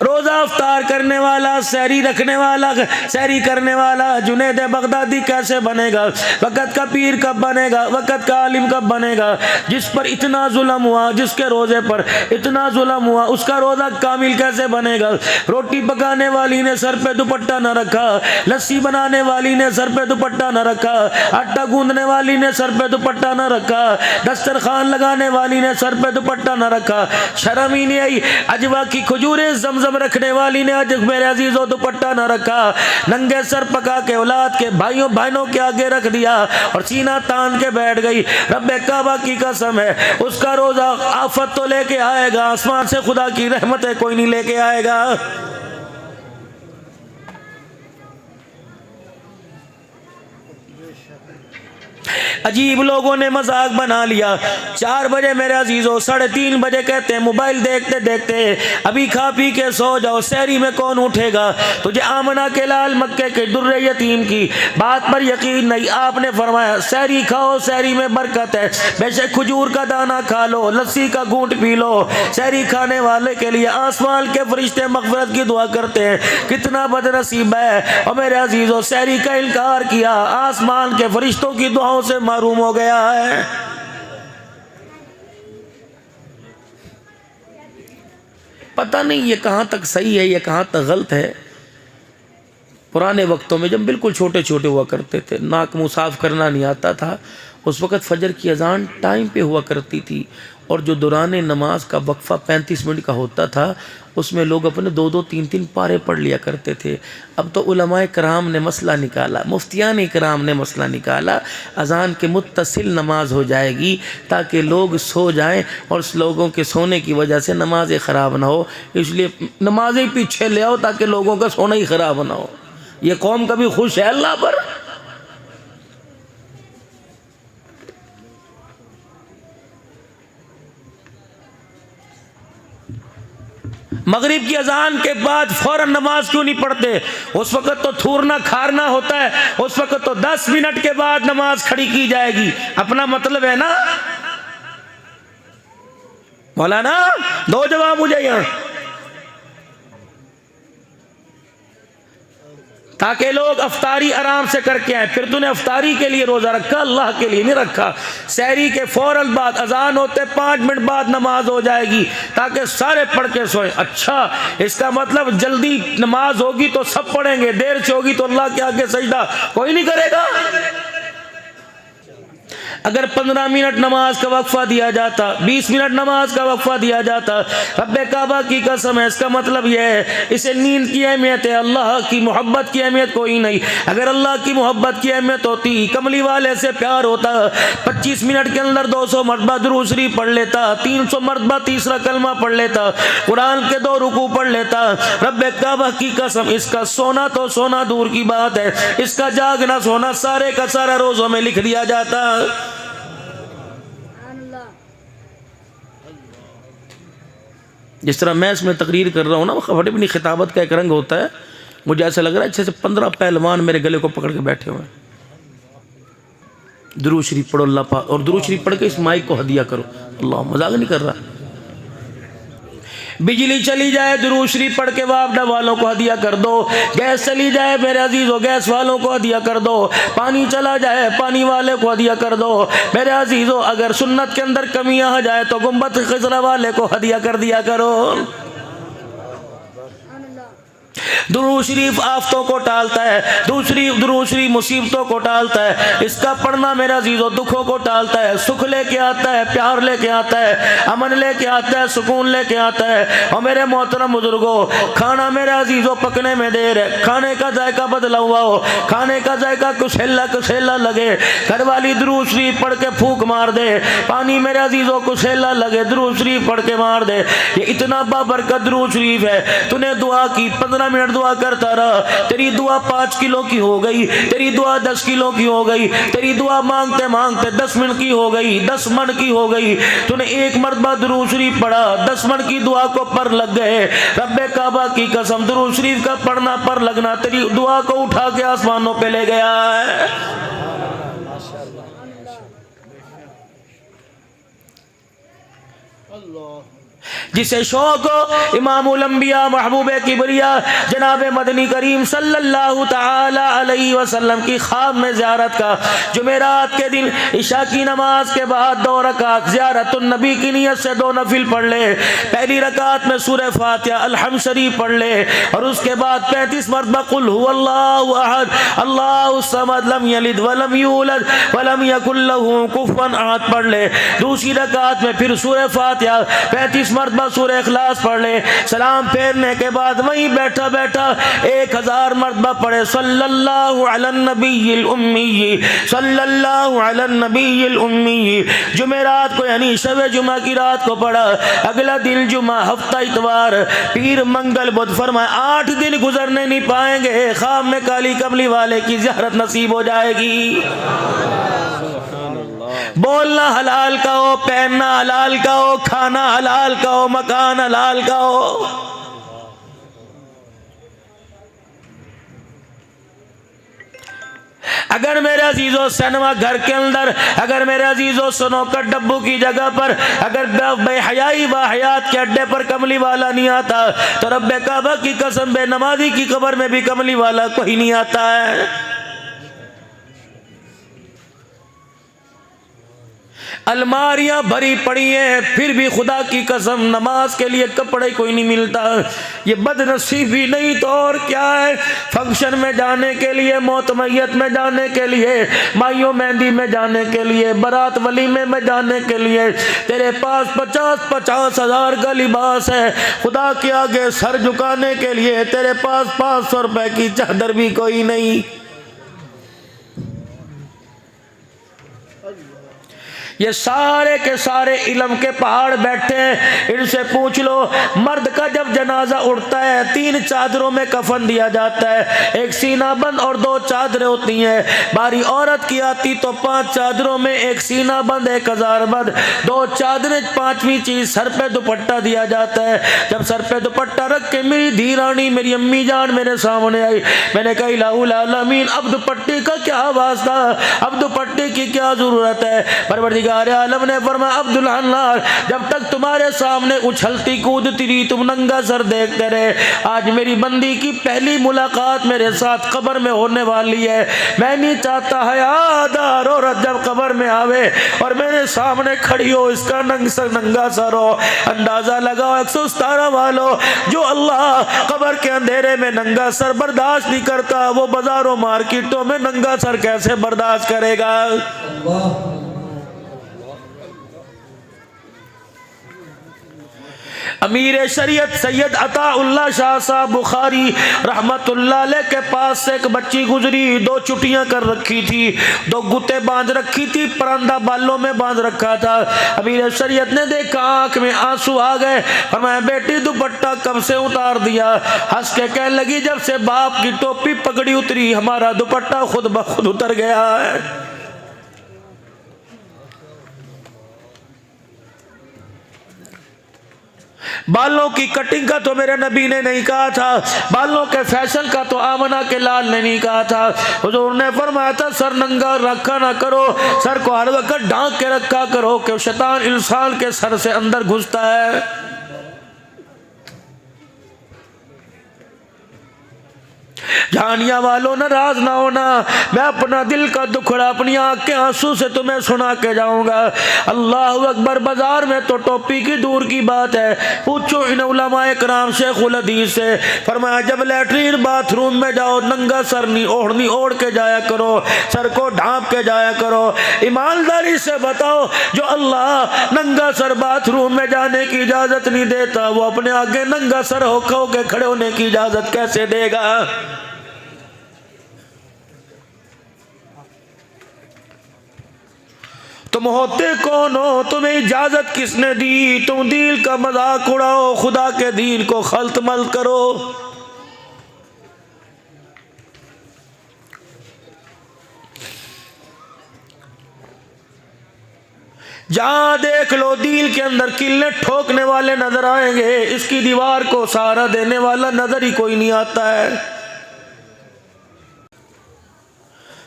रोज़ा अफ्तार करने वाला, सहरी रखने वाला, सहरी करने वाला जुनैद बगदादी कैसे बनेगा? वक़्त का पीर कब बनेगा? वक़्त का आलिम कब बनेगा? जिस पर इतना जुल्म हुआ, जिसके रोज़े पर इतना जुल्म हुआ, उसका रोज़ा कामिल कैसे बनेगा? रोटी पकाने वाली ने सर पे दुपट्टा न रखा, लस्सी बनाने वाली ने सर पे दुपट्टा न रखा, आटा गूंदने वाली ने सर पे दुपट्टा न रखा, दस्तरखान लगाने वाली ने सर पे दुपट्टा न रखा, शर्म ही नहीं आई। अजवा की खजूरें ज़मज़म रखने वाली ने आज मेरे अजीजों दुपट्टा न रखा, नंगे सर पका के औलाद के भाइयों बहनों के आगे रख दिया और सीना तान के बैठ गई। रब्बे काबा की कसम है, उसका रोजा आफत तो लेके आएगा, आसमान से खुदा की रहमतें कोई नहीं लेके आएगा। अजीब लोगों ने मजाक बना लिया। 4 बजे मेरे अजीजों, 3:30 बजे कहते हैं मोबाइल देखते देखते अभी खा पी के सो जाओ, सहरी में कौन उठेगा? तुझे आमना के लाल मक्के के दुर्रे यतीम की बात पर यकीन नहीं? आपने फरमाया सहरी खाओ, सहरी में बरकत है, बेशक खजूर का दाना खा लो, लस्सी का घूंट पी लो। सहरी खाने वाले के लिए आसमान के फरिश्ते मग़फ़िरत की दुआ करते हैं, कितना बदनसीब है। और मेरे अजीजों, सहरी का इनकार किया, आसमान के फरिश्तों की दुआओं से महरूम हो गया है। पता नहीं ये कहां तक सही है, ये कहां तक गलत है। पुराने वक्तों में जब बिल्कुल छोटे छोटे हुआ करते थे, नाक मुंह साफ करना नहीं आता था, उस वक़्त फजर की अजान टाइम पे हुआ करती थी और जो दौरान नमाज का वक्फ़ा 35 मिनट का होता था, उसमें लोग अपने 2-2, 3-3 पारे पढ़ लिया करते थे। अब तो उलमाए कराम ने मसला निकाला, मुफ्तियान कराम ने मसला निकाला, अजान के मुत्तसिल नमाज हो जाएगी ताकि लोग सो जाएं और लोगों के सोने की वजह से नमाज़ें ख़राब ना हो, इसलिए नमाज़ें पीछे ले आओ ताकि लोगों का सोना ही ख़राब ना हो। ये कौम कभी खुश है अल्लाह पर? मगरिब की अजान के बाद फौरन नमाज क्यों नहीं पढ़ते? उस वक्त तो थूरना खारना होता है, उस वक्त तो 10 मिनट के बाद नमाज खड़ी की जाएगी। अपना मतलब है ना मौलाना? दो जवाब मुझे यहाँ, ताकि लोग अफ्तारी आराम से करके आए। फिर तूने अफ्तारी के लिए रोज़ा रखा, अल्लाह के लिए नहीं रखा। सहरी के फौरन बाद अजान होते 5 मिनट बाद नमाज हो जाएगी ताकि सारे पढ़ के सोए। अच्छा, इसका मतलब जल्दी नमाज होगी तो सब पढ़ेंगे, देर से होगी तो अल्लाह के आगे सजदा कोई नहीं करेगा। अगर 15 मिनट नमाज का वक्फा दिया जाता, 20 मिनट नमाज का वक्फा दिया जाता, रब्बे काबा की कसम है, इसका मतलब यह है इसे नींद की अहमियत है, अल्लाह की मोहब्बत की अहमियत कोई नहीं। अगर अल्लाह की मोहब्बत की अहमियत होती, कमली वाले से प्यार होता, 25 मिनट के अंदर 200 मरतबा दुरूद शरीफ पढ़ लेता, 300 मरतबा तीसरा कलमा पढ़ लेता, कुरान के 2 रुकू पढ़ लेता। रब्बे काबा की कसम, इसका सोना तो सोना दूर की बात है, इसका जागना सोना सारे का सारा रोज़ों में लिख दिया जाता। जिस तरह मैं इसमें तकरीर कर रहा हूँ ना, फटे अपनी खिताबत का एक रंग होता है, मुझे ऐसा लग रहा है जैसे 15 पहलवान मेरे गले को पकड़ के बैठे हुए हैं। दुरूद शरीफ पढ़ो अल्लाह पाक, और दुरूद शरीफ पढ़ के इस माइक को हदिया करो। अल्लाह, मजाक नहीं कर रहा। बिजली चली जाए, दुरूद शरीफ पढ़ के वापडा वालों को हदिया कर दो। गैस चली जाए मेरे अजीजों, गैस वालों को हदिया कर दो। पानी चला जाए, पानी वाले को हदिया कर दो। मेरे अजीजों, अगर सुन्नत के अंदर कमियां आ जाए तो गुंबद खिजरा वाले को हदिया कर दिया करो। दुरूद शरीफ आफतों को टालता है, दुरूद शरीफ मुसीबतों को टालता है। इसका पढ़ना मेरा अजीजों दुखों को टालता है, सुख लेके आता है, प्यार लेके आता है, अमन लेके आता है, सुकून लेके आता है। और मेरे मोहतरम बुजुर्गों, खाना मेरे अजीजों पकने में देर है, खाने का जायका बदला हुआ हो, खाने का जायका कुशेला लगे, घर वाली दुरूद शरीफ पढ़ के फूक मार दे, पानी मेरे अजीजों कुशेला लगे, दुरूद शरीफ पढ़ के मार दे। ये इतना बाबरकत दुरूद शरीफ है। तूने दुआ की, 15 मिनट दुआ करता रहा, तेरी दुआ 5 किलो की हो गई, तेरी दुआ 10 किलो की हो गई, तेरी दुआ मांगते मांगते 10 मिनट की हो गई, 10 मन की हो गई। तूने एक मरतबा दुरूद शरीफ पढ़ा, 10 मन की दुआ को पर लग गए। रब्बे काबा की कसम, दुरूद शरीफ का पढ़ना पर लगना तेरी दुआ को उठा के आसमानों पे ले गया है। जिसे शौक हो इमामुल अंबिया महबूब किबरिया जनाब मदनी करीम सल्लल्लाहु ताला अलैहि वसल्लम की ख्वाब में ज़ियारत का, जुमेरात के दिन इशा की नमाज के बाद 2 रकात ज़ियारतुन नबी की नियत से 2 नफिल पढ़ ले। पहली रकात में सूरह फातिहा अलहम्द शरीफ पढ़ ले और उसके बाद 35 मरतबा कुल हुवल्लाहु अहद अल्लाहु समद लम यलिद वलम यूलद वलम यकुल लहू कुफुवन अहद पढ़ ले। दूसरी रकात में फिर सूरह फातिहा 35 मरतबा सूरह इखलास पढ़ ले। सलाम फेरने के बाद वहीं बैठा बैठा 1000 मरतबा पढ़े सल्लल्लाहु अलैहि नबील उम्मी सल्लल्लाहु अलैहि नबील उम्मी। जुमेरात को यानी शब जुमा की रात को पढ़ा। अगला दिन जुमा, हफ्ता इतवार, पीर, मंगल, बुध, फरमाए 8 दिन गुजरने नहीं पाएंगे, ख्वाब में काली कमली वाले की ज़ियारत नसीब हो जाएगी। बोलना हलाल का हो, पहनना हलाल का हो, खाना हलाल का हो, मकान हलाल का हो। अगर मेरे अजीजों सिनेमा घर के अंदर, अगर मेरे अजीजों स्नूकर डब्बू की जगह पर, अगर बेहयाई व हयात के अड्डे पर कमली वाला नहीं आता तो रब्बे काबा की कसम बेनमाजी की कब्र में भी कमली वाला कोई नहीं आता है। अलमारियां भरी पड़ी हैं फिर भी खुदा की कसम नमाज के लिए कपड़े कोई नहीं मिलता। ये बदनसीबी नहीं तो और क्या है। फंक्शन में जाने के लिए, मौत मैयत में जाने के लिए, माइयों मेहंदी में जाने के लिए, बारात वलीमे में जाने के लिए तेरे पास 50-50 हज़ार का लिबास है। खुदा के आगे सर झुकाने के लिए तेरे पास 500 रुपए की चादर भी कोई नहीं। ये सारे के सारे इल्म के पहाड़ बैठे हैं। इनसे पूछ लो, मर्द का जब जनाजा उठता है 3 चादरों में कफन दिया जाता है, एक सीना बंद और 2 चादरें होती हैं। बारी औरत की आती तो 5 चादरों में एक सीना बंद, एक हजार बंद, 2 चादरें, 5वीं चीज सर पे दुपट्टा दिया जाता है। जब सर पे दुपट्टा रख के मेरी धी रानी, मेरी अम्मी जान मेरे सामने आई, मैंने कहा इलाहुल आलमीन अब दुपट्टे का क्या वास्ता, अब दुपट्टे की क्या जरूरत है। परवरदिगार आलम ने फरमाया अब दुल्हन जब तक तुम्हारे सामने उछलती कूदती रही तुम नंगा सर देखते रहे। आज मेरी बंदी की पहली मुलाकात मेरे साथ कब्र में होने वाली है। मैं नहीं चाहता हयादार औरत जब कब्र में आवे और मेरे सामने खड़ी हो, इसका नंगा सर हो। अंदाजा लगाओ 117 वालों, जो अल्लाह कब्र के अंधेरे में नंगा सर बर्दाश्त नहीं करता, वो बाजारों मार्केटों में नंगा सर कैसे बर्दाश्त करेगा। अमीर शरीयत सैयद अताउल्लाह शाह साहब बुखारी रहमतुल्लाह अलैह के पास से एक बच्ची गुजरी, 2 चुटियां कर रखी थी, 2 गुत्ते बांध रखी थी, परंदा बालों में बांध रखा था। अमीर शरीयत ने देखा, आंख में आंसू आ गए। फरमाया बेटी दुपट्टा कब से उतार दिया। हंस के कहने लगी जब से बाप की टोपी पगड़ी उतरी हमारा दुपट्टा खुद ब खुद उतर गया है। बालों की कटिंग का तो मेरे नबी ने नहीं कहा था, बालों के फैशन का तो आमना के लाल ने नहीं कहा था। हुजूर ने फरमाया था सर नंगा रखा ना करो, सर को हर वक्त ढांक के रखा करो कि शैतान इंसान के सर से अंदर घुसता है। जानिया वालों नाराज ना होना, मैं अपना दिल का दुखड़ा अपनी आंख के आंसू से तुम्हें सुना के जाऊंगा। अल्लाह अकबर। बाजार में तो टोपी की दूर की बात है, पूछो इन उलमाए कराम शेखुल हदीस से। फरमाया जब लैट्रीन बाथरूम में जाओ नंगा सर नहीं ओढ़नी, ओढ़ के जाया करो, सर को ढांप के जाया करो। ईमानदारी से बताओ, जो अल्लाह नंगा सर बाथरूम में जाने की इजाजत नहीं देता, वो अपने आगे नंगा सर होके खड़े होने की इजाजत कैसे देगा। तुम होते कौन हो, तुम्हें इजाजत किसने दी, तुम दीन का मजाक उड़ाओ, खुदा के दीन को खल्तमल करो। जहां देख लो दीन के अंदर किले ठोकने वाले नजर आएंगे, इसकी दीवार को सहारा देने वाला नजर ही कोई नहीं आता है।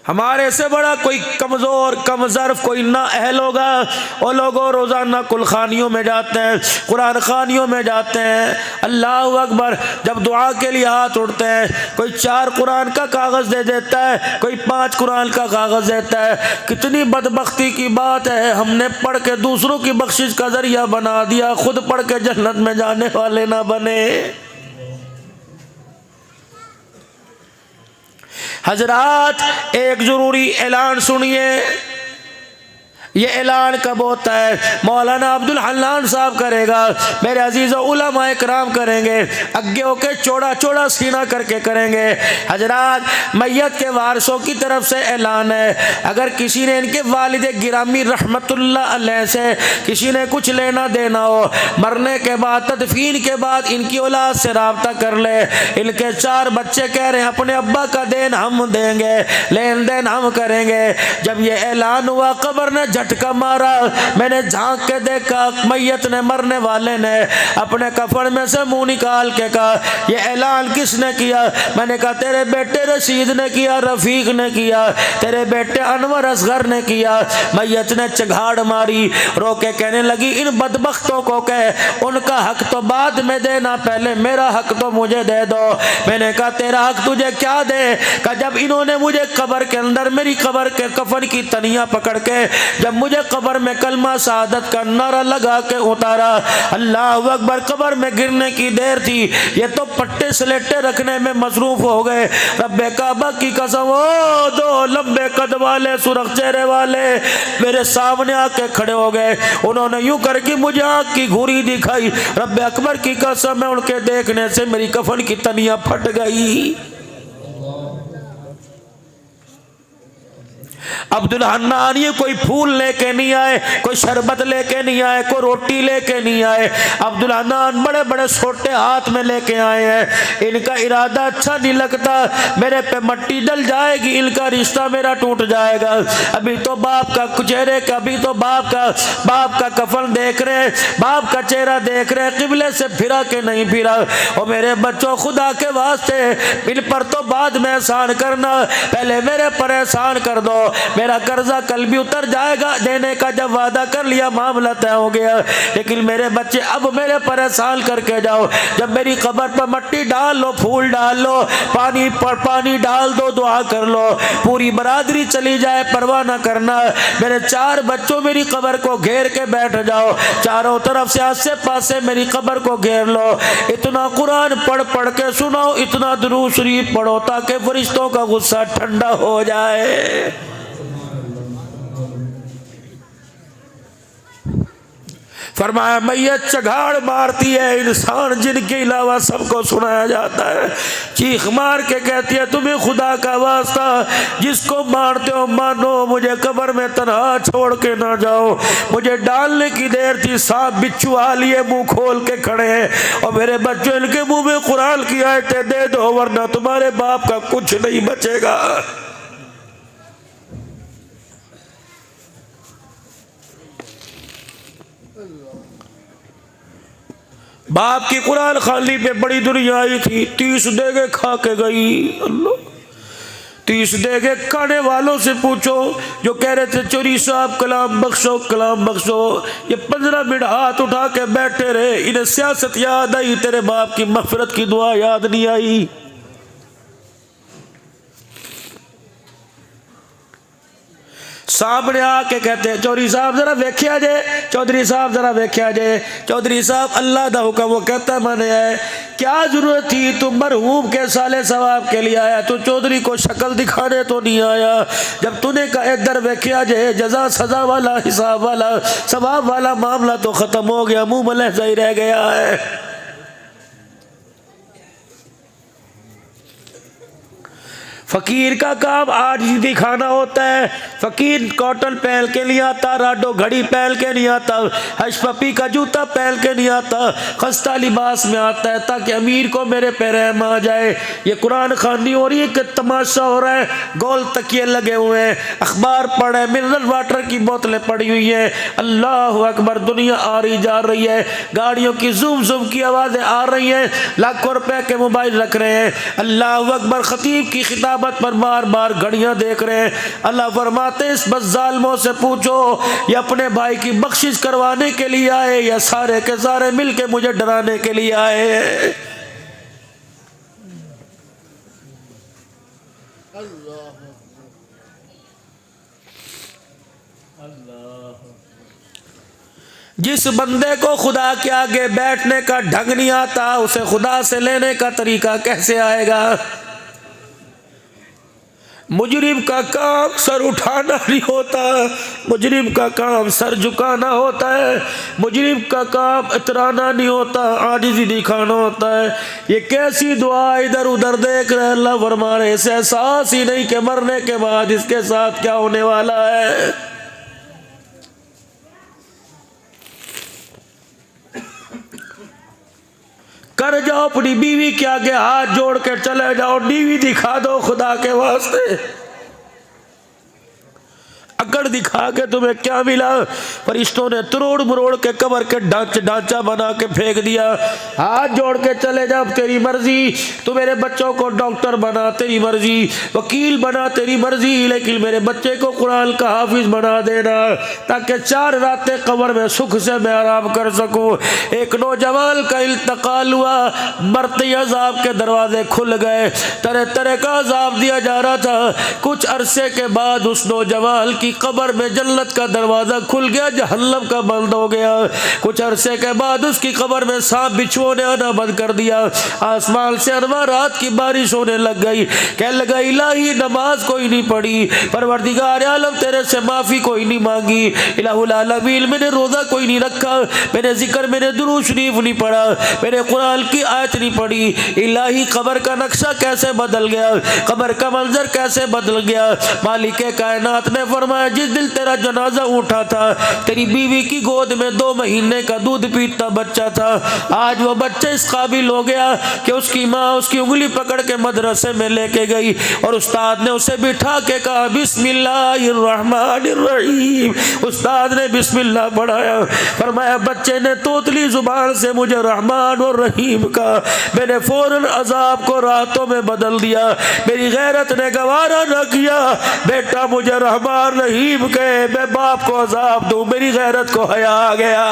हमारे से बड़ा कोई कमज़ोर कमज़र्फ कोई ना अहल होगा। वो लोगों रोज़ाना कुलखानियों में जाते हैं, कुरान खानियों में जाते हैं, अल्लाह अकबर, जब दुआ के लिए हाथ उठते हैं कोई 4 कुरान का कागज़ दे देता है, कोई 5 कुरान का कागज़ देता है। कितनी बदबख्ती की बात है, हमने पढ़ के दूसरों की बख्शिश का ज़रिया बना दिया, खुद पढ़ के जन्नत में जाने वाले ना बने। हजरात एक ज़रूरी ऐलान सुनिए। ये ऐलान कब होता है? मौलाना अब्दुल हन्नान साहब करेगा, मेरे अजीज़ उलमा इकराम करेंगे, आगे होके चौड़ा चौड़ा सीना करके करेंगे। हजरात मैयत के वारसों की तरफ से ऐलान है, अगर किसी ने इनके वालिद गिरामी रहमतुल्लाह अलैह से किसी ने कुछ लेना देना हो, मरने के बाद तदफीन के बाद इनकी औलाद से रब्ता कर ले। इनके 4 बच्चे कह रहे हैं अपने अब्बा का देन हम देंगे, लेन देन हम करेंगे। जब ये ऐलान हुआ कब्र ने झटका मारा, मैंने झांक के देखा, मैयत ने मरने वाले ने अपने कफन में से मुंह निकाल के कहा ये ऐलान किसने किया? मैंने कहा तेरे बेटे रशीद ने किया, रफीक ने किया, तेरे बेटे अनवर असगर ने किया। मैयत ने चघाड़ मारी, रो के कहने लगी इन बदबख्तों को कह उनका हक तो बाद में देना, पहले मेरा हक तो मुझे दे दो। मैंने कहा तेरा हक तुझे क्या दे? कहा जब इन्होंने मुझे कब्र के अंदर मेरी कब्र के कफन की तनियां पकड़ के जब मुझे कब्र में कलमा शहादत का नारा लगा के उतारा, अल्लाह अकबर, कब्र में गिरने की देर थी, ये तो पट्टे स्लेटे रखने में मसरूफ हो गए। रब्बे काबा की कसम, ओ 2 लंबे कद वाले सुरख चेहरे वाले मेरे सामने आके खड़े हो गए। उन्होंने यूं करके मुझे आँख की घूरी दिखाई। रब्बे अकबर की कसम है, उनके देखने से मेरी कफन की तनियां फट गई। अब्दुल हन्नान ये कोई फूल लेके नहीं आए, कोई शरबत लेके नहीं आए, कोई रोटी लेके नहीं आए। अब्दुल हन्नान बड़े बड़े छोटे हाथ में लेके आए हैं। इनका इरादा अच्छा नहीं लगता, मेरे पे मट्टी डल जाएगी, इनका रिश्ता मेरा टूट जाएगा। अभी तो बाप का चेहरे का, अभी तो बाप का कफन देख रहे, बाप का चेहरा देख रहे, किबले से फिरा के नहीं फिरा। और मेरे बच्चों, खुदा के वास्ते इन पर तो बाद में एहसान करना, पहले मेरे पर एहसान कर दो। मेरा कर्जा कल भी उतर जाएगा, देने का जब वादा कर लिया मामला तय हो गया। लेकिन मेरे बच्चे अब मेरे पर एहसान करके जाओ। जब मेरी कब्र पर मट्टी डाल लो, फूल डाल लो, पानी डाल दो, दुआ कर लो, पूरी बरादरी चली जाए परवाह ना करना। मेरे 4 बच्चों मेरी कब्र को घेर के बैठ जाओ, चारों तरफ से आसे पासे मेरी कब्र को घेर लो। इतना कुरान पढ़ पढ़ के सुनाओ, इतना दुरूद शरीफ पढ़ो ताकि फरिश्तों का गुस्सा ठंडा हो जाए। फरमाया मैयत चघाड़ मारती है, इंसान जिनके अलावा सबको सुनाया जाता है, चीख मार के कहती है तुम्हें खुदा का वास्ता जिसको मारते हो मानो, मुझे कब्र में तन्हा छोड़ के ना जाओ। मुझे डालने की देर थी, सांप बिच्छू आ लिए मुंह खोल के खड़े हैं। और मेरे बच्चों, इनके मुंह में कुरान की आयतें दे दो वरना तुम्हारे बाप का कुछ नहीं बचेगा। बाप की कुरान खाली पे बड़ी दुनिया आई थी, 30 देगे खा के गई। अल्लाह, 30 देगे खाने वालों से पूछो जो कह रहे थे चोरी साहब कलाम बख्शो कलाम बख्शो, ये 15 मिनट हाथ उठा के बैठे रहे। इन्हें सियासत याद आई, तेरे बाप की मगफिरत की दुआ याद नहीं आई। सामने आके कहते हैं चौधरी साहब जरा वेख्या जे, चौधरी साहब जरा वेख्या जे। चौधरी साहब अल्लाह दा हुक्म वो कहता मैंने है, क्या जरूरत थी, तुम मरहूम के साले सवाब के लिए आया, तो चौधरी को शक्ल दिखाने तो नहीं आया। जब तूने कहा इधर वेख्या जे, जजा सजा वाला हिसाब वाला सवाब वाला मामला तो खत्म हो गया, मुंह में लहजा ही रह गया है। फकीर का काम आज ही दिखाना होता है। फकीर कॉटन पहन के नहीं आता, राडो घड़ी पहन के नहीं आता, हश पपी का जूता पहन के नहीं आता, खस्ता लिबास में आता है ताकि अमीर को मेरे पे रहम आ जाए। ये कुरान खानी हो रही है कि तमाशा हो रहा है, गोल तकिए लगे हुए हैं, अखबार पढ़े, मिनरल वाटर की बोतलें पड़ी हुई हैं। अल्लाह अकबर, दुनिया आ रही जा रही है, गाड़ियों की जुम जुम की आवाज़ें आ रही हैं, लाखों रुपए के मोबाइल रख रहे हैं। अल्लाह अकबर, खतीब की खिताब क़यामत पर बार बार घड़ियां देख रहे हैं। अल्लाह फरमाते इस बस जालिमों से पूछो ये अपने भाई की बख्शिश करवाने के लिए आए या सारे के सारे मिलके मुझे डराने के लिए आए। जिस बंदे को खुदा के आगे बैठने का ढंग नहीं आता उसे खुदा से लेने का तरीका कैसे आएगा। मुजरिम का काम सर उठाना नहीं होता, मुजरिम का काम सर झुकाना होता है, मुजरिम का काम इतराना नहीं होता, आजिज़ी दिखाना होता है। ये कैसी दुआ इधर उधर देख रहे अल्लाह फरमा रहे इसे एहसास ही नहीं कि मरने के बाद इसके साथ क्या होने वाला है। कर जाओ अपनी बीवी के आगे हाथ जोड़ के चले जाओ, बीवी दिखा दो खुदा के वास्ते। अकड़ दिखा के तुम्हें क्या मिला। फरिश्तों ने तरोड़ मरोड़ के कब्र के ढांचा बना के फेंक दिया। हाथ जोड़ के चले जा, तेरी मर्जी। तू मेरे बच्चों को डॉक्टर बना, तेरी मर्जी। वकील बना, तेरी मर्जी। लेकिन मेरे बच्चे को कुरान का हाफिज बना देना ताकि 4 रातें कब्र में सुख से मैं आराम कर सकूं। एक नौजवान का इंतकाल हुआ, मरते अजाब के दरवाजे खुल गए, तरह तरह का अजाब दिया जा रहा था। कुछ अरसे के बाद उस नौजवान की कब्र में जन्नत का दरवाजा खुल गया, जहन्नम का बंद हो गया। कुछ अरसे के बाद उसकी कब्र में सांप बिच्छुओं ने आना बंद कर दिया। आसमान से अनवारात की बारिश होने लग गई। कहने लगा इलाही नमाज कोई नहीं पढ़ी, परवरदिगार आलम तेरे से माफी कोई नहीं मांगी, इलाहुल आलमीन मैंने रोजा कोई नहीं रखा, मैंने जिक्र मैंने दुरूद शरीफ नहीं पढ़ा, मैंने कुरान की आयत नहीं पढ़ी। इलाही कब्र का नक्शा कैसे बदल गया, कब्र का मंजर कैसे बदल गया। मालिक कायनात ने फरमाया जिस दिल तेरा जनाजा उठा था तेरी बीवी की गोद में 2 महीने का दूध पीता बच्चा था, आज वो बच्चा इस काबिल हो गया कि उसकी माँ उसकी उंगली पकड़ के मदरसे में लेके गई और उस्ताद ने उसे बिठा के कहा बिस्मिल्लाहिर्रहमानिर्रहीम। उस्ताद ने बिस्मिल्लाह पढ़ाया, फरमाया बच्चे ने तोतली जुबान से मुझे रहमान और रहीम का, मैंने फौरन अजाब को राहतों में बदल दिया। मेरी गैरत ने गवारा न किया बेटा मुझे रहमान रहीम के मैं बाप को अजाब दूं, मेरी गैरत को हया आ गया।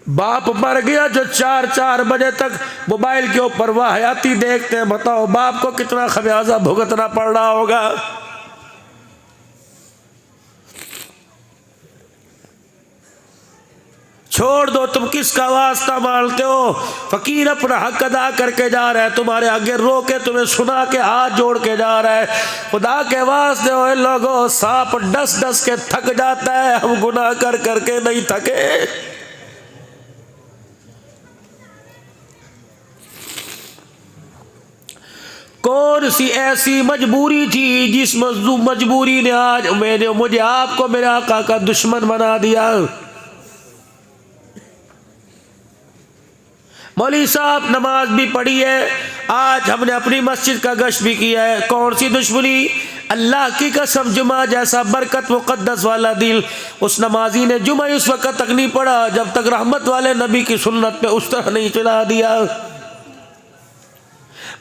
बाप मर गया जो 4 बजे तक मोबाइल के ऊपर वाहयाती देखते हैं, बताओ बाप को कितना खमियाजा भुगतना पड़ रहा होगा। छोड़ दो, तुम किसका वास्ता मानते हो। फकीर अपना हक अदा करके जा रहा है, तुम्हारे आगे रो के तुम्हें सुना के हाथ जोड़ के जा रहा है। खुदा के वास्ते हो लोगों, सांप डस डस के थक जाता है, हम गुनाह कर करके नहीं थके। कौन सी ऐसी मजबूरी थी जिस मजबूरी ने आज मुझे आपको मेरे आका का दुश्मन बना दिया। मौलवी साहब नमाज भी पढ़ी है, आज हमने अपनी मस्जिद का गश्त भी किया है। कौन सी दुश्मनी, अल्लाह की कसम जुमा जैसा बरकत मुकद्दस वाला दिल उस नमाजी ने जुमा उस वक्त तक नहीं पढ़ा जब तक रहमत वाले नबी की सुन्नत पे उस तरह नहीं चला दिया।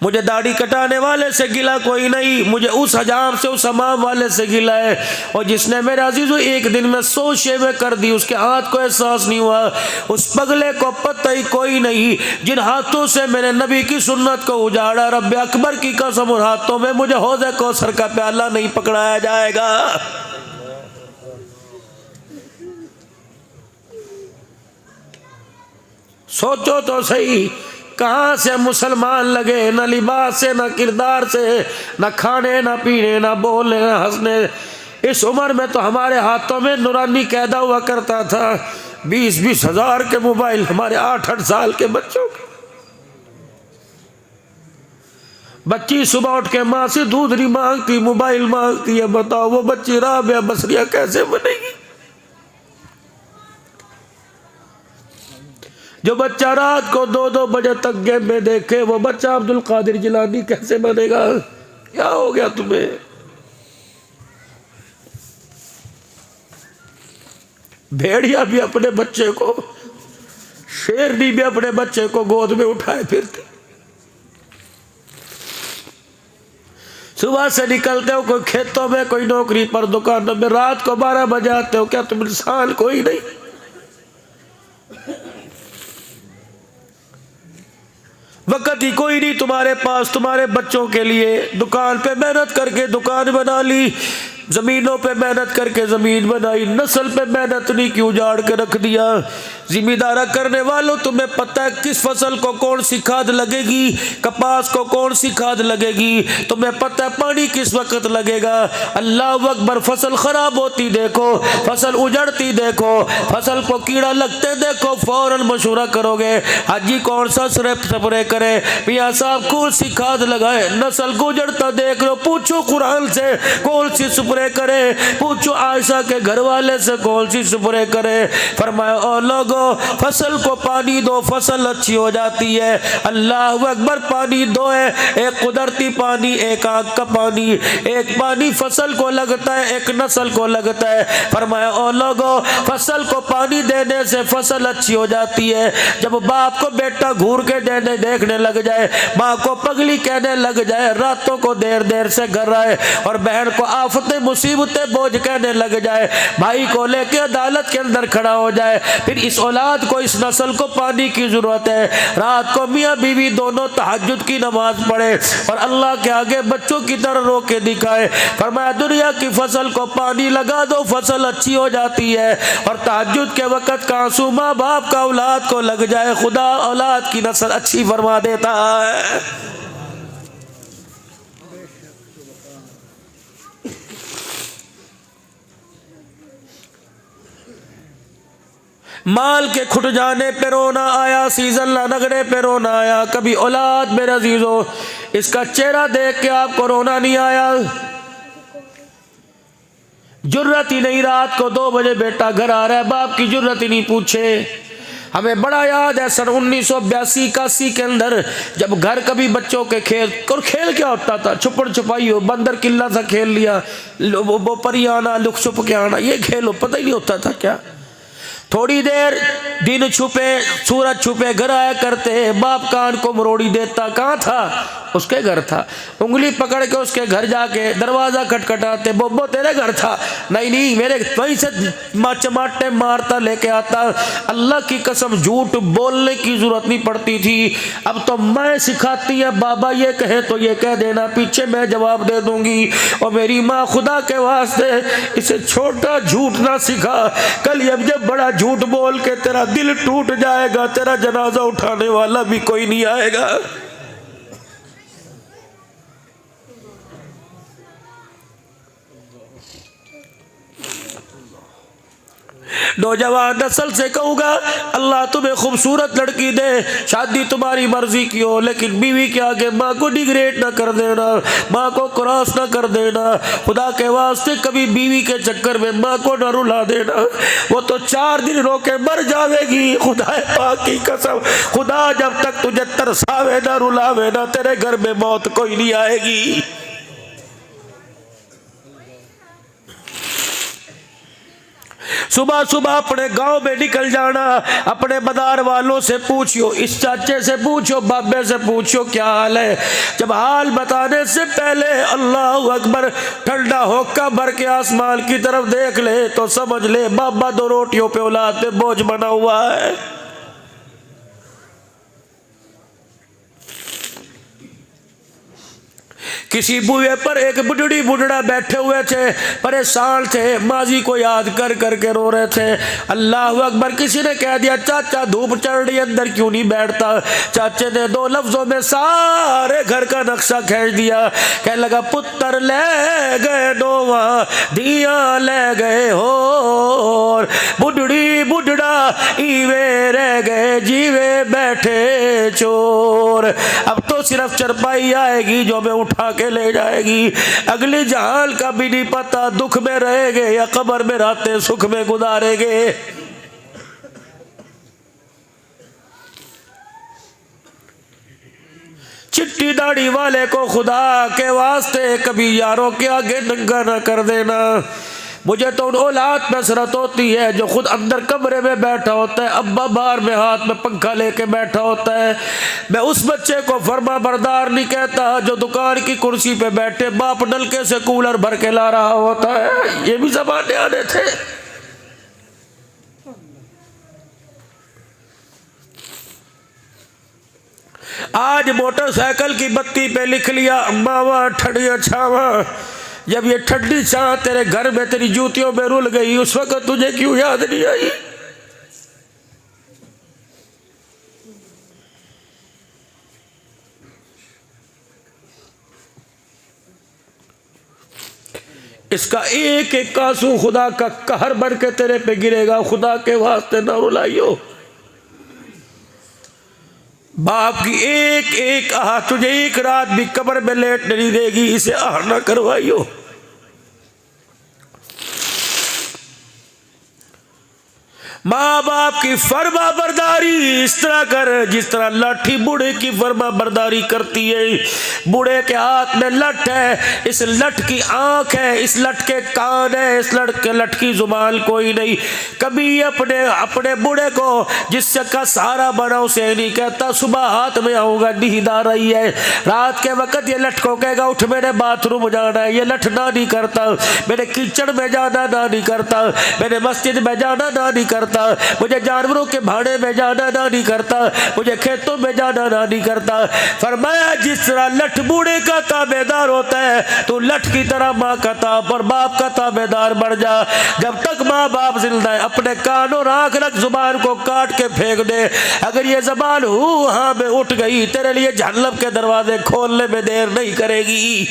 मुझे दाढ़ी कटाने वाले से गिला कोई नहीं, मुझे उस हजाम से उस हमाम वाले से गिला है। और जिसने मेरे अजीजों एक दिन में 100 शेवें कर दी उसके हाथ को एहसास नहीं हुआ, उस पगले को पता ही कोई नहीं जिन हाथों से मैंने नबी की सुन्नत को उजाड़ा। रब्बे अकबर की कसम उन हाथों में मुझे हौज़े कौसर का प्याला नहीं पकड़ाया जाएगा। सोचो तो सही, कहाँ से मुसलमान लगे, न लिबास से, न किरदार से, न खाने, न पीने, न बोलने, न हंसने। इस उम्र में तो हमारे हाथों में नूरानी कैदा हुआ करता था। 20-20 हज़ार के मोबाइल हमारे 8-8 साल के बच्चों के। बच्ची सुबह उठ के माँ से दूध नहीं मांगती, मोबाइल मांगती है। बताओ वो बच्ची राबिया बसरिया कैसे बनेगी। जो बच्चा रात को 2-2 बजे तक गेम में देखे वो बच्चा अब्दुल कादिर जिलानी कैसे बनेगा। क्या हो गया तुम्हें। भेड़िया भी अपने बच्चे को, शेरनी भी अपने बच्चे को गोद में उठाए फिरते। सुबह से निकलते हो कोई खेतों में, कोई नौकरी पर, दुकानों में, रात को 12 बजे आते हो। क्या तुम इंसान कोई नहीं? वक्त ही कोई नहीं तुम्हारे पास तुम्हारे बच्चों के लिए। दुकान पे मेहनत करके दुकान बना ली, जमीनों पे मेहनत करके जमीन बनाई, नस्ल पे मेहनत नहीं क्यों उजाड़ के रख दिया। जिम्मेदारा करने वालों, तुम्हें पता है किस फसल को कौन सी खाद लगेगी, कपास को कौन सी खाद लगेगी, तुम्हें पता है पानी किस वक्त लगेगा। अल्लाह अकबर, फसल खराब होती देखो, फसल उजड़ती देखो, फसल को कीड़ा लगते देखो, फौरन मशवरा करोगे हाजी कौन सा स्प्रे करे, मियाँ साहब कौन सी खाद लगाए। नस्ल को उजड़ता देख लो, पूछो कुरान से कौन सी स्प्रे करे, पूछो आयशा के घर वाले से कौन सी स्प्रे करे। फरमाया ओ लोगो, फसल को पानी दो, फसल अच्छी हो जाती है। अल्लाह अकबर, पानी दो है, एक कुदरती पानी, एक आग का पानी। एक पानी फसल को लगता है, एक नस्ल को लगता है। फरमाया ओ लोगो, फसल को पानी देने से फसल अच्छी हो जाती है। जब बाप को बेटा घूर के देखने लग जाए, माँ को पगली कहने लग जाए, रातों को देर देर से घर आए, और बहन को आफतें मुसीबतें बोझ कहने लग जाए, भाई को लेके अदालत के अंदर खड़ा हो जाए, फिर इस औलाद को, इस नस्ल को पानी की जरूरत है। रात को मियाँ बीवी दोनों तहज्जुद की नमाज पढ़े और अल्लाह के आगे बच्चों की तरह रो के दिखाए। फरमाया दुनिया की फसल को पानी लगा दो, फसल अच्छी हो जाती है। और तहज्जुद के वक़्त का आंसू माँ बाप का औलाद को लग जाए, खुदा औलाद की नस्ल अच्छी फरमा देता है। माल के खुट जाने पे रोना आया, सीजन लगने पे रोना आया। कभी औलाद मेरे अजीजों, इसका चेहरा देख के आपको रोना नहीं आया? जुर्रत ही नहीं, रात को 2 बजे बेटा घर आ रहा है, बाप की जुर्रत ही नहीं पूछे। हमें बड़ा याद है सन 1982-81 के अंदर, जब घर कभी बच्चों के खेल, और खेल क्या होता था, छुपड़ छुपाई हो, बंदर किल्ला सा खेल लिया, वो परी आना, लुक छुप के आना, ये खेल हो, पता ही नहीं होता था क्या। थोड़ी देर दिन छुपे, सूरज छुपे घर आया करते, बाप कान को मरोड़ी देता, कहाँ था? उसके घर था। उंगली पकड़ के उसके घर जाके दरवाज़ा खटखटाते, बोबो तेरे घर था? नहीं नहीं, मेरे वहीं से चमाटे मारता लेके आता। अल्लाह की कसम झूठ बोलने की जरूरत नहीं पड़ती थी। अब तो मैं सिखाती है, बाबा ये कहे तो ये कह देना, पीछे मैं जवाब दे दूंगी। और मेरी माँ खुदा के वास्ते इसे छोटा झूठ ना सिखा, कल अब जब बड़ा झूठ बोल के तेरा दिल टूट जाएगा, तेरा जनाजा उठाने वाला भी कोई नहीं आएगा। नौजवान नस्ल से कहूँगा, अल्लाह तुम्हें खूबसूरत लड़की दे, शादी तुम्हारी मर्जी की हो, लेकिन बीवी के आगे माँ को डिग्रेड ना कर देना, माँ को क्रॉस ना कर देना। खुदा के वास्ते कभी बीवी के चक्कर में माँ को न रुला देना, वो तो 4 दिन रो के मर जाएगी। खुदा पाक की कसम, खुदा जब तक तुझे तरसावे ना रुलावे ना, तेरे घर में मौत कोई नहीं आएगी। सुबह सुबह अपने गांव में निकल जाना, अपने बाजार वालों से पूछियो, इस चाचे से पूछो, बाबे से पूछो क्या हाल है। जब हाल बताने से पहले अल्लाह अकबर ठंडा होका भर के आसमान की तरफ देख ले तो समझ ले बाबा 2 रोटियों पे औलाद पे बोझ बना हुआ है। किसी बुए पर एक बुढ़ड़ी बुढ़ड़ा बैठे हुए थे, परेशान थे, माजी को याद कर करके रो रहे थे। अल्लाह अकबर, किसी ने कह दिया चाचा धूप चढ़ रही अंदर क्यों नहीं बैठता। चाचे ने 2 लफ्जों में सारे घर का नक्शा खींच दिया। कह लगा पुत्र ले गए नोवा, दिया ले गए हो, बुढ़ड़ी बुढ़ड़ा ईवे रह गए, जीवे बैठे चोर। अब तो सिर्फ चरपाई आएगी जो हमें उठा के ले जाएगी, अगले जहाल का भी नहीं पता, दुख में रहेंगे या कब्र में रातें सुख में गुजारेंगे। चिट्टी दाढ़ी वाले को खुदा के वास्ते कभी यारों के आगे नंगा ना कर देना। मुझे तो उन औलाद पे हसरत होती है जो खुद अंदर कमरे में बैठा होता है, अब्बा बाहर में हाथ में पंखा लेके बैठा होता है। मैं उस बच्चे को फर्मा बरदार नहीं कहता जो दुकान की कुर्सी पे बैठे बाप नलके से कूलर भर के ला रहा होता है। ये भी जमाने आने थे। आज मोटरसाइकिल की बत्ती पे लिख लिया अम्मावा ठंडिया छावा। जब ये ठंडी छां तेरे घर में तेरी जूतियों में रुल गई, उस वक्त तुझे क्यों याद नहीं आई? इसका एक एक आंसू खुदा का कहर बन के तेरे पे गिरेगा। खुदा के वास्ते ना रुलाइयो। बाप की एक एक आह तुझे एक रात भी कब्र में लेट नहीं देगी। इसे आह ना करवाइयो। माँ बाप की फर्मा बरदारी इस तरह कर जिस तरह लाठी बूढ़े की फर्मा बरदारी करती है। बूढ़े के हाथ में लठ है, इस लठ की आंख है, इस लठ के कान है, इस लठ की जुबान कोई नहीं। कभी अपने अपने बूढ़े को जिससे का सहारा बना उसे नहीं कहता सुबह हाथ में आऊंगा नींद आ रही है। रात के वक्त ये लठ को कहेगा उठ मेरे बाथरूम जाना है। ये लठ ना नहीं करता। मेरे कीचड़ में जाना ना नहीं करता। मेरे मस्जिद में जाना ना नहीं करता। मुझे जानवरों के भाड़े में जाना ना नहीं करता। मुझे खेतों में जाना ना नहीं करता। फरमाया जिस तरह लठ बूढ़े का ताबेदार होता है तो लठ की तरह माँ का ताब और बाप का ताबेदार बढ़ जा। जब तक माँ बाप जिंदा है अपने कान और आंख रख, जुबान को काट के फेंक दे। अगर ये जबान हाँ में उठ गई तेरे लिए जहन्नम के दरवाजे खोलने में देर नहीं करेगी।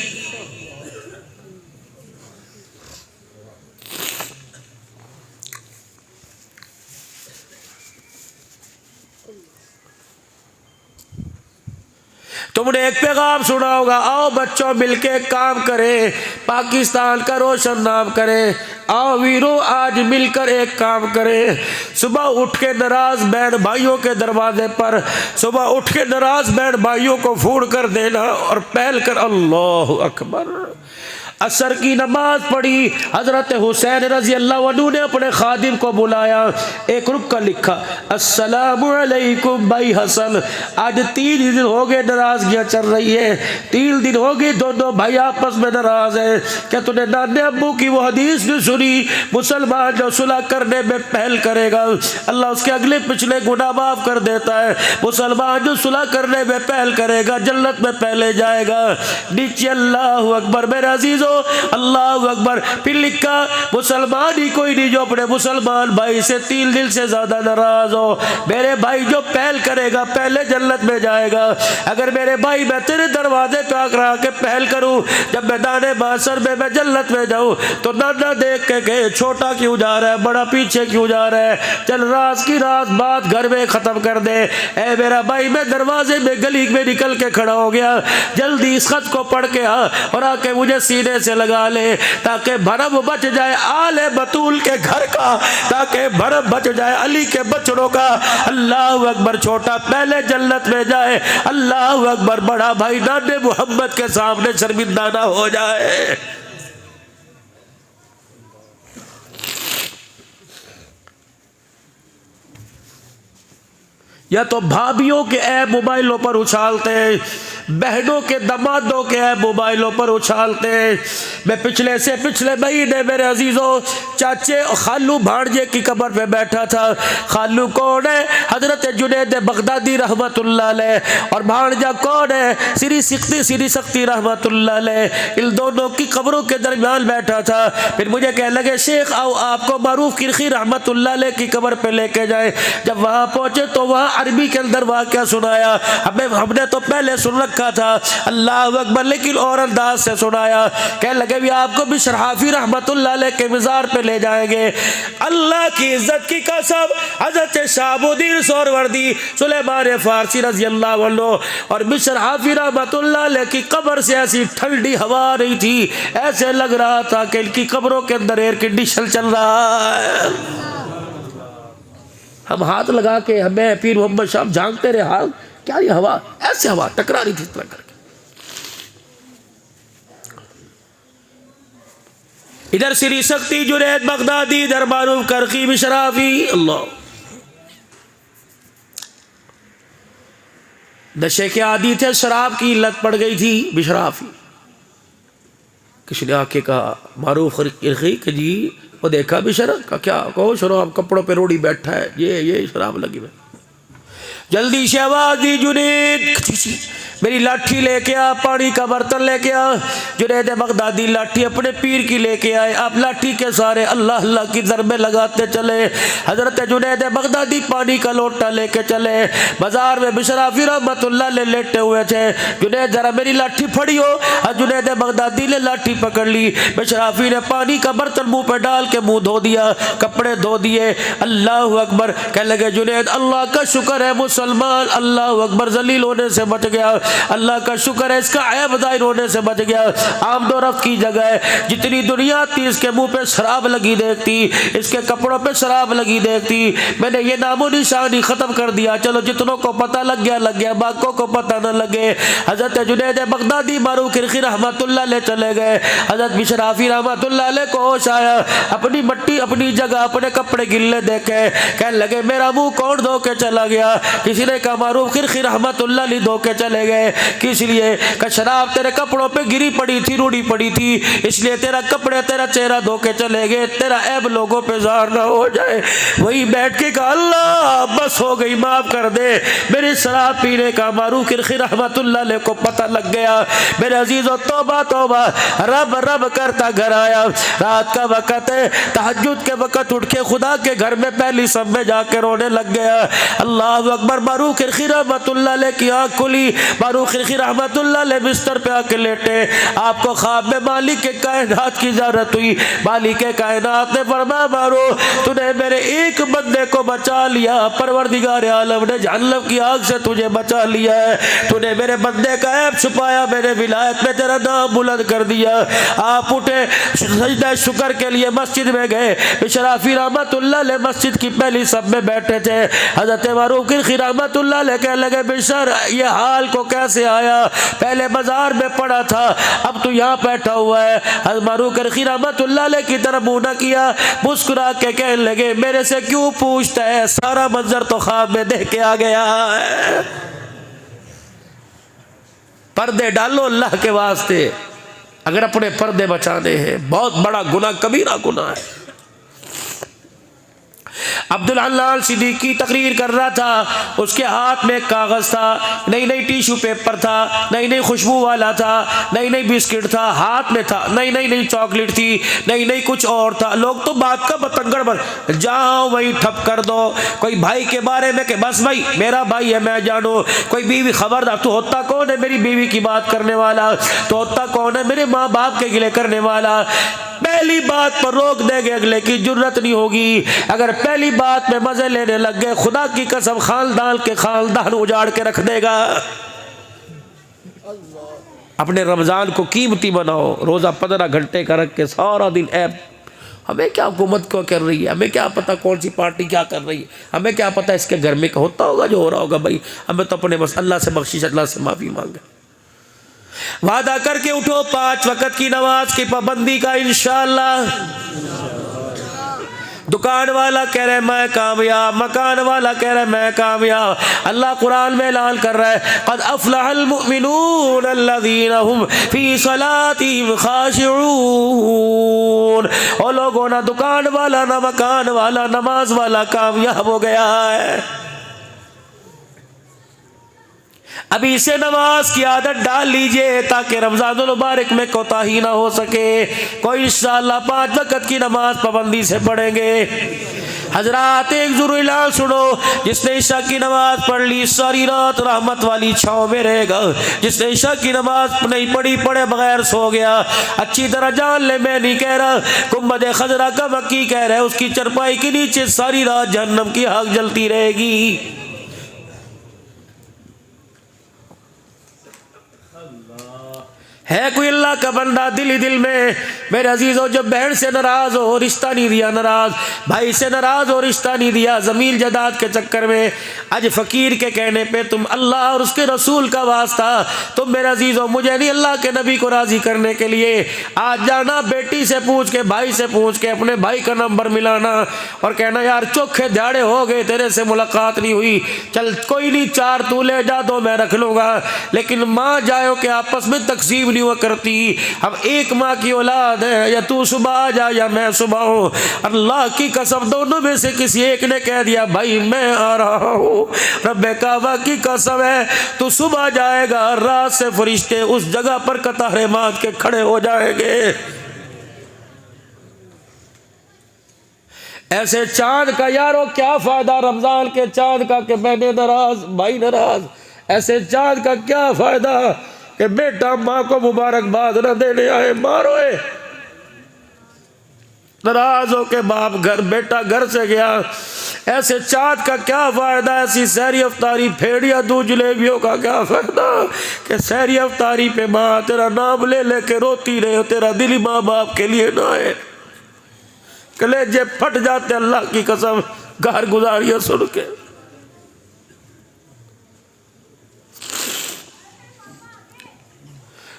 तुमने एक पैगाम सुना होगा, आओ बच्चों मिलके काम करें, पाकिस्तान का रोशन नाम करें। आओ वीरों आज मिलकर एक काम करें। सुबह उठ के नाराज बहन भाइयों के दरवाजे पर, सुबह उठ के नाराज बहन भाइयों को फोड़ कर देना और पहल कर अल्लाह अकबर। असर की नमाज पढ़ी। हजरत हुसैन रजी अल्लाह अन्हु ने अपने खादिम को बुलाया। एक रुक कर लिखा अस्सलामु अलैकुम भाई हसन, आज 3 दिन हो गए नाराजगियाँ चल रही है। 3 दिन हो गए दोनों भाई आपस में नाराज है। क्या तूने नाने अब्बू की वो हदीस नहीं सुनी, मुसलमान जो सुलह करने में पहल करेगा अल्लाह उसके अगले पिछले गुनाह माफ कर देता है। मुसलमान जो सुलह करने में पहल करेगा जन्नत में पहले जाएगा। नीचे अल्लाह अकबर मेरे अजीजों अल्लाह अकबर। फिर लिखा मुसलमान ही कोई नहीं जो अपने मुसलमान भाई से 3 दिल से ज्यादा नाराज हो। मेरे भाई जो पहल करेगा पहले जन्नत में जाएगा। अगर मेरे भाई मैं तेरे दरवाजे पे आकर के पहल करूं, जब मैदान माशर में मैं जन्नत में जाऊं तो नाना देख के कहे छोटा क्यों जा रहा है, बड़ा पीछे क्यों जा रहा है, चल राज की राज बात घर में खत्म कर दे। ए मेरा भाई मैं दरवाजे में गली में निकल के खड़ा हो गया, जल्दी इस खत को पढ़ के आ और आके मुझे सीने से लगा ले ताकि भरम बच जाए आले बतूल के घर का, ताकि भरम बच जाए अली के बचड़ों का। अल्लाह अकबर। छोटा पहले जन्नत में जाए, अल्लाह अकबर। बड़ा भाई नाने मोहम्मद के सामने शर्मिंदा ना हो जाए। या तो भाभियों के ऐप मोबाइलों पर उछालते हैं, बहनों के दमादों के ऐप मोबाइलों पर उछालते हैं। मैं पिछले से पिछले महीने मेरे अजीजों चाचे खालू भांजे की कब्र पे बैठा था। खालू कौन है? हजरत जुनैद बगदादी रहमतुल्लाह अलैह। और भांजा कौन है? श्री सख्ती रहमतुल्लाह अलैह। इन दोनों की कब्रों के दरमियान बैठा था। फिर मुझे कहने लगे शेख आओ आपको मारूफ किरखी रहमतुल्लाह अलैह की कब्र पे लेके जाए। जब वहाँ पहुँचे तो वहाँ अरबी के अंदर वाक़या सुनाया। हमने तो पहले सुन रखा था अल्लाह अकबर, लेकिन और अंदाज से सुनाया। कहने लगे भी आपको बिशर हाफी रहमतुल्लाह अलैह के मज़ार पे ले जाएंगे। अल्लाह की इज्जत की कसम हज़रत शहाबुद्दीन सोहरावर्दी सुलेमान फारसी रज़ी अल्लाह अन्हु और बिशर हाफी रहमतुल्लाह अलैह की कब्र से ऐसी ठंडी हवा नहीं थी, ऐसे लग रहा था कि इनकी कब्रों के अंदर एयर कंडीशन चल रहा है। हम हाथ लगा के हमें पीर मोहम्मद शाह झांकते रहे, हाल क्या ये हवा, ऐसे हवा टकरा रही थी इस तरह करके। इधर श्री शक्ति जुनैद बगदादी, इधर मारूफ करकी बिशराफी। अल्लाह, नशे के आदी थे, शराब की लत पड़ गई थी बिशराफी। किसी ने आके कहा मारूफ करकी कि जी वो देखा बिशर का क्या कहो, शराब कपड़ों पे रोड़ी बैठा है, ये शराब लगी है। जल्दी से आवाज दी जुनैद मेरी लाठी लेके आ, पानी का बर्तन लेके आ। जुनैद बगदादी लाठी अपने पीर की लेके आए। आप लाठी के सारे अल्लाह अल्लाह की ज़रबे लगाते चले। हजरत जुनैद बगदादी पानी का लोटा लेके चले। बाजार में बिशराफी रहमतुल्लाह ले लेटे हुए थे। जुनैद जरा मेरी लाठी फड़ी हो। जुनैद बगदादी ने लाठी पकड़ ली। बिशराफी ने पानी का बर्तन मुंह पे डाल के मुंह धो दिया, कपड़े धो दिए। अल्लाह अकबर कह लगे जुनैद अल्लाह का शुक्र है मुसलमान अल्लाह अकबर जलील होने से बच गया, अल्लाह का शुक्र है इसका ऐब ज़ाहिर होने से बच गया। आमदो रफ्त की जगह है, जितनी दुनिया थी इसके मुंह पे शराब लगी देखती, इसके कपड़ों पे शराब लगी देखती, मैंने ये नामो निशानी ख़त्म कर दिया। चलो जितनों को पता लग गया, बाकियों को पता न लगे। हज़रत जुनैद बगदादी मारूफ करकी रहमतुल्लाह ले चले गए। हज़रत बिशराफी रहमतुल्लाह ले को होश आया, अपनी मट्टी अपनी जगह अपने कपड़े गिल्ले देखे, कहने लगे मेरा मुंह कौन धो के चला गया। किसी ने कहा मारूफ करकी रहमतुल्लाह ले धो के चले गए। किस लिए? कि शराब तेरे कपड़ों पे गिरी पड़ी थी, रूढ़ी पड़ी थी, इसलिए तेरा कपड़े तेरा चेहरा धो के चले गए, तेरा ऐब लोगों पे ज़ाहिर ना हो जाए। वही बैठ के कहा अल्लाह बस हो गई, माफ कर दे। मेरे शराब पीने का मारूफ करकी रहमतुल्लाह अलैह को पता लग गया। मेरे अजीज़ों तौबा तौबा, रब रब करता घर आया। रात का वक़्त है, तहज्जुद के वक़्त उठ के खुदा के घर में पहली सब में जाके रोने लग गया। अल्लाह अकबर। मारूफ करकी रहमतुल्लाह अलैह की आँख खुली। मारूफ करकी रहमतुल्लाह अलैह बिस्तर पे आके लेटे। आपको ख्वाब में मालिक के कायनात की ज़रूरत हुई। मालिक के कायनात ने फरमाया मारो तूने मेरे एक बंदे को बचा लिया, परवरदिगार आलम ने जहन्नम की आग से तुझे बचा लिया है। तूने मेरे बंदे का ऐब छुपाया, मेरे विलायत में तेरा नाम बुलंद कर दिया। आप उठे सजदा शुक्र के लिए मस्जिद में गए। बिशराफी रहमतुल्लाह अलैह मस्जिद की पहली सब में बैठे थे। हज़रत मारूफ करकी रहमतुल्लाह अलैह कहने लगे बिशर ये हाल को कैसे आया? पहले बाजार में पड़ा था, अब तू यहाँ बैठा हुआ है। मारूफ करकी रहमतुल्लाह अलैह की तरफ मुंह न किया, मुस्कुरा के कहने लगे मेरे से क्यों पूछता है, सारा मंजर तो ख्वाब में देख के आ गया है। पर्दे डालो अल्लाह के वास्ते, अगर अपने पर्दे बचाने हैं। बहुत बड़ा गुनाह, कबीरा गुनाह है। अब्दुल हल्लाल सिद्दीकी तकरीर कर रहा था, उसके हाथ में कागज था, नई नई टिश्यू पेपर था, नई नई खुशबू वाला था, नई नई बिस्किट था हाथ में था, नई नई चॉकलेट थी, नई नई कुछ और था। लोग तो बात का बतंगड़ बन, जाओ वही ठप कर दो। कोई भाई के बारे में कि बस भाई मेरा भाई है मैं जानो, कोई बीवी खबरदार, तू होता कौन है मेरी बीवी की बात करने वाला, तो होता कौन है मेरे माँ बाप के गिले करने वाला। पहली बात पर रोक देंगे, अगले की जरूरत नहीं होगी। अगर पहली बात में मजे लेने लग गए, खुदा की कसम खानदान के खानदान उजाड़ के रख देगा। अपने रमजान को कीमती बनाओ, रोजा 15 घंटे का रख के सारा दिन ऐप। हमें क्या हुकूमत क्या कर रही है, हमें क्या पता कौन सी पार्टी क्या कर रही है, हमें क्या पता इसके घर में होता होगा जो हो रहा होगा। भाई हमें तो अपने बस अल्लाह से बख्शिश, अल्लाह से माफी मांगे। वादा करके उठो 5 वक्त की नमाज की पाबंदी का इंशाअल्लाह। दुकान वाला कह रहा है मैं कामयाब, मकान वाला कह रहा है मैं कामयाब। अल्लाह कुरान में ऐलान कर रहा है क़द अफ़लहल मुमिनून अल्लज़ीना हुम फ़ी सलातिहिम ख़ाशिऊन। और लोगों ना दुकान वाला ना मकान वाला नमाज वाला कामयाब हो गया है। अभी से नमाज की आदत डाल लीजिए ताकि रमज़ानुल मुबारक में कोताही ना हो सके। कोई इंशाअल्लाह 5 वक़्त की नमाज पाबंदी से पढ़ेंगे। हजरात एक ज़रूर ऐलान सुनो, जिसने ईशा की नमाज पढ़ ली सारी रात रहमत वाली छाँव में रहेगा। जिसने ईशा की नमाज नहीं पढ़ी, पढ़े बगैर सो गया, अच्छी तरह जान ले मैं नहीं कह रहा, गुंबद खजरा का मक्की कह रहा है, उसकी चरपाई के नीचे सारी रात जहन्नम की आग जलती रहेगी। है कोई अल्लाह का बंदा दिल ही दिल में मेरे अजीजों जो बहन से नाराज हो रिश्ता नहीं दिया, नाराज भाई से नाराज हो रिश्ता नहीं दिया, जमीन जायदाद के चक्कर में आज फकीर के कहने पे तुम अल्लाह और उसके रसूल का वास्ता तुम मेरे अजीजों मुझे नहीं अल्लाह के नबी को राजी करने के लिए आज जाना, बेटी से पूछ के भाई से पूछ के अपने भाई का नंबर मिलाना और कहना यार चौखे दिहाड़े हो गए तेरे से मुलाकात नहीं हुई, चल कोई नहीं 4 तू ले जा 2 मैं रख लूँगा, लेकिन माँ जायो के आपस में तकसीम नहीं हुआ करती। हम एक माँ की औलाद है, या तू सुबह आ जा या मैं सुबह हूँ। अल्लाह की कसम दोनों में से किसी एक ने कह दिया भाई मैं आ रहा हूँ, रब्बे काबा की कसम है तू सुबह जाएगा रात से फरिश्ते उस जगह पर कतारे मार के खड़े हो जाएंगे। ऐसे चांद का यारो क्या फायदा रमजान के चांद का कि मैंने नाराज भाई नाराज, ऐसे चांद का क्या फायदा कि बेटा माँ को मुबारकबाद न देने आए मारोए, नाराज हो के बाप घर बेटा घर से गया। ऐसे चाँद का क्या फायदा, ऐसी सहरी अफ्तारी फेड़िया दूध जलेबियों का क्या फायदा कि सहरी अफ्तारी पे माँ तेरा नाम ले लेके रोती रहे हो, तेरा दिल माँ बाप के लिए ना है, कलेजे फट जाते अल्लाह की कसम घर गुजारिया सुन के।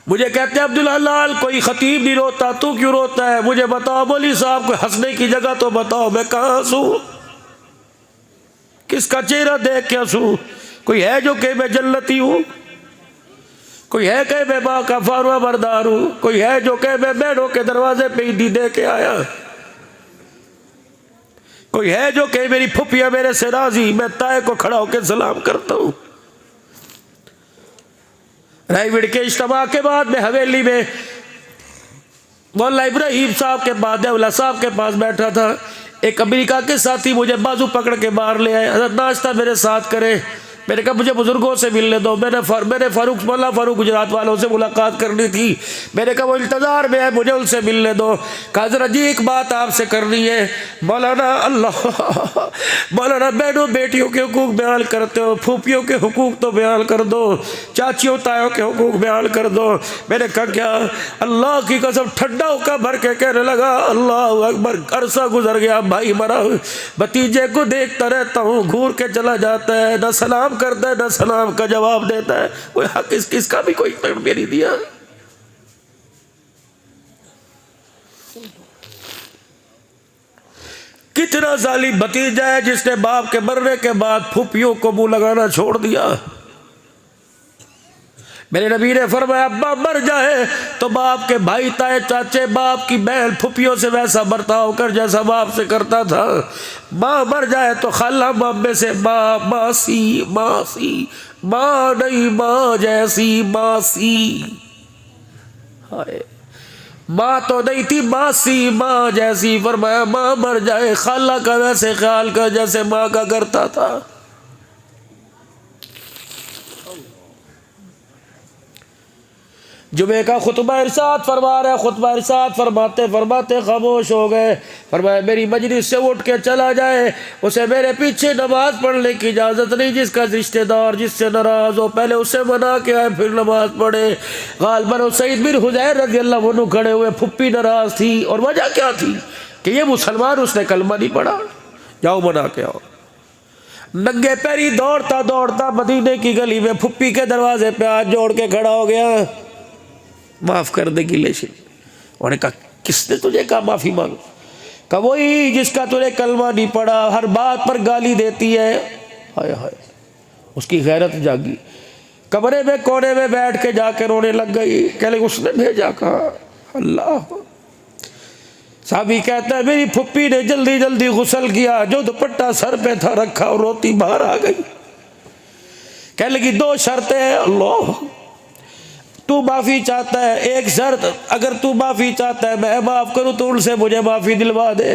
मुझे कहते हैं अब्दुल्ला लाल कोई खतीब नहीं रोता, तू क्यों रोता है? मुझे बताओ मौलवी साहब को हंसने की जगह तो बताओ, मैं कहाँ हंसूं? किसका चेहरा देख के हंसूं? कोई है जो कहे मैं जन्नती हूँ, कोई है कहे मैं माँ का फारुआ बरदार हूँ, कोई है जो कहे मैं बहनों के दरवाजे पे ईदी दे के आया, कोई है जो कहे मेरी फुफिया मेरे से राजी मैं ताए को खड़ा होकर सलाम करता हूँ। रायविड़ के इज्तिमा के बाद में हवेली में मौला इब्राहिम साहब के बाद देवला साहब के पास बैठा था, एक अमेरिका के साथी मुझे बाजू पकड़ के बाहर ले आए, हज़रत नाश्ता मेरे साथ करे। मैंने कहा मुझे बुजुर्गों से मिलने दो, मैंने फारूक मौला फारूक गुजरात वालों से मुलाकात करनी थी, मैंने कहा वो इंतज़ार में है मुझे उनसे मिलने दो। कहा जरा जी एक बात आपसे करनी है। मौलाना अल्लाह मौलाना बहनों बेटियों के हुकूक बयान करते हो, फूफियों के हुकूक तो बयान कर दो, चाचियों तायों के हुकूक बयान कर दो। मैंने कहा क्या? अल्लाह की कसम ठंडा होकर भर के कहने लगा अल्लाह अकबर। अरसा गुजर गया, भाई मरा, भतीजे को देखता रहता हूँ, घूर के चला जाता है, न सलाम करता है न सलाम का जवाब देता है, कोई हक किसका भी कोई तरबियत नहीं दिया। कितना जालिम भतीजा है जिसने बाप के मरने के बाद फूफियों को मुंह लगाना छोड़ दिया। मेरे नबी ने फरमाया अब्बा मर जाए तो बाप के भाई ताए चाचे बाप की बहन फुफियों से वैसा बर्ताव कर जैसा बाप से करता था। माँ मर जाए तो खाला मामे से माँ मासी मासी, माँ नहीं माँ जैसी मासी। हाय माँ तो नहीं थी मासी माँ जैसी। फरमाया माँ मर जाए खाला का वैसे ख्याल कर जैसे माँ का करता था। जुमे का खुतबा इरशाद फरमा रहा है, खुतबा इरशाद फरमाते फरमाते खामोश हो गए। फरमाया मेरी मजलिस से उठ के चला जाए उसे मेरे पीछे नमाज पढ़ने की इजाज़त नहीं। जिसका रिश्तेदार जिससे नाराज़ हो पहले उसे मना के आए फिर नमाज पढ़े। गालिबन सईद बिन हुज़ैर रज़ी अल्लाह अन्हु खड़े हुए, फुप्पी नाराज़ थी और वजह क्या थी कि ये मुसलमान उसने कलमा नहीं पढ़ा, जाओ मना के आओ। नंगे पैरी दौड़ता दौड़ता मदीने की गली में फुप्पी के दरवाजे पे हाथ जोड़ के खड़ा हो गया, माफ़ कर दे गिलेशिन। उन्होंने कहा किसने तुझे कहा माफ़ी मांग? कहा वही जिसका तुझे कलमा नहीं पड़ा, हर बात पर गाली देती है। हाय हाय उसकी गैरत जागी, कमरे में कोने में बैठ के जाकर रोने लग गई। कह ले उसने भेजा? कहा अल्लाह। साहबी कहता है मेरी फुप्पी ने जल्दी जल्दी गुस्ल किया, जो दुपट्टा सर पे था रखा और रोती बाहर आ गई। कह लगी 2 शर्तें हैं। अल्लाह तू माफ़ी चाहता है, एक शर्त अगर तू माफ़ी चाहता है मैं माफ़ करूँ तो उनसे मुझे माफ़ी दिलवा दे।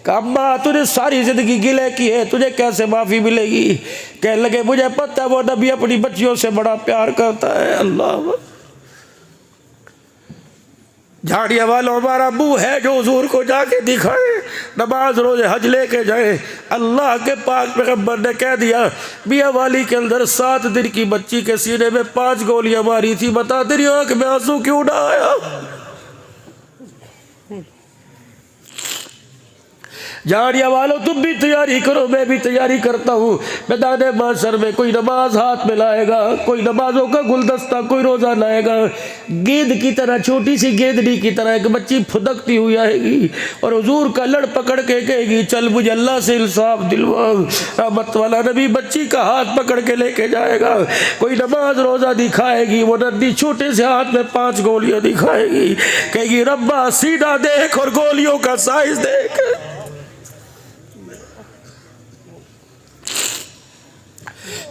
अम्मा तूने सारी ज़िंदगी गिले की है, तुझे कैसे माफ़ी मिलेगी? कह लगे मुझे पता है वो नबी अपनी बच्चियों से बड़ा प्यार करता है। अल्लाह झाड़िया वालों हमारा मुँह है जो हुजूर को जाके दिखाए, नमाज रोजे हज लेके जाए। अल्लाह के पाक पैगंबर ने कह दिया मियाँ वाली के अंदर 7 दिन की बच्ची के सीने में 5 गोलियां मारी थी, बता तेरी आंख में आंसू क्यों ना आया? जानिया वालों तुम भी तैयारी करो, मैं भी तैयारी करता हूँ। मैदान माशर में कोई नमाज हाथ में लाएगा, कोई नमाजों का गुलदस्ता, कोई रोजा लाएगा। गेंद की तरह, छोटी सी गेंदड़ी की तरह एक बच्ची फुदकती हुई आएगी और हुजूर का लड़ पकड़ के कहेगी चल मुझे अल्लाह से इंसाफ दिलवा। रहमत वाला नबी बच्ची का हाथ पकड़ के लेके जाएगा। कोई नमाज रोजा दिखाएगी, वो नन्ही छोटे से हाथ में 5 गोलियां दिखाएगी, कहेगी रब्बा सीधा देख और गोलियों का साइज देख।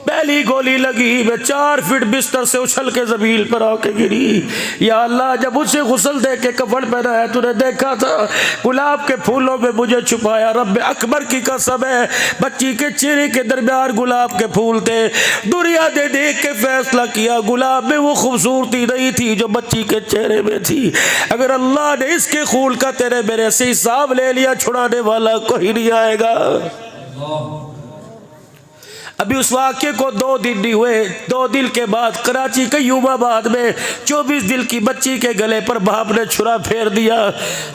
पहली गोली लगी, मैं 4 फीट बिस्तर से उछल के जमीन पर आके गिरी। या अल्लाह जब उसे गुस्ल दे के कफन पहनाया तूने देखा था, गुलाब के फूलों में मुझे छुपाया। रब्बे अकबर की कसम है बच्ची के चेहरे के दरमियान गुलाब के फूल थे। दुनिया ने देख के फैसला किया गुलाब में वो खूबसूरती नहीं थी जो बच्ची के चेहरे में थी। अगर अल्लाह ने इसके खून का तेरे मेरे से हिसाब ले लिया, छुड़ाने वाला कोई नहीं आएगा। अभी उस वाक्य को 2 दिन नहीं हुए, 2 दिन के बाद कराची के युवाबाद में 24 दिन की बच्ची के गले पर बाप ने छुरा फेर दिया।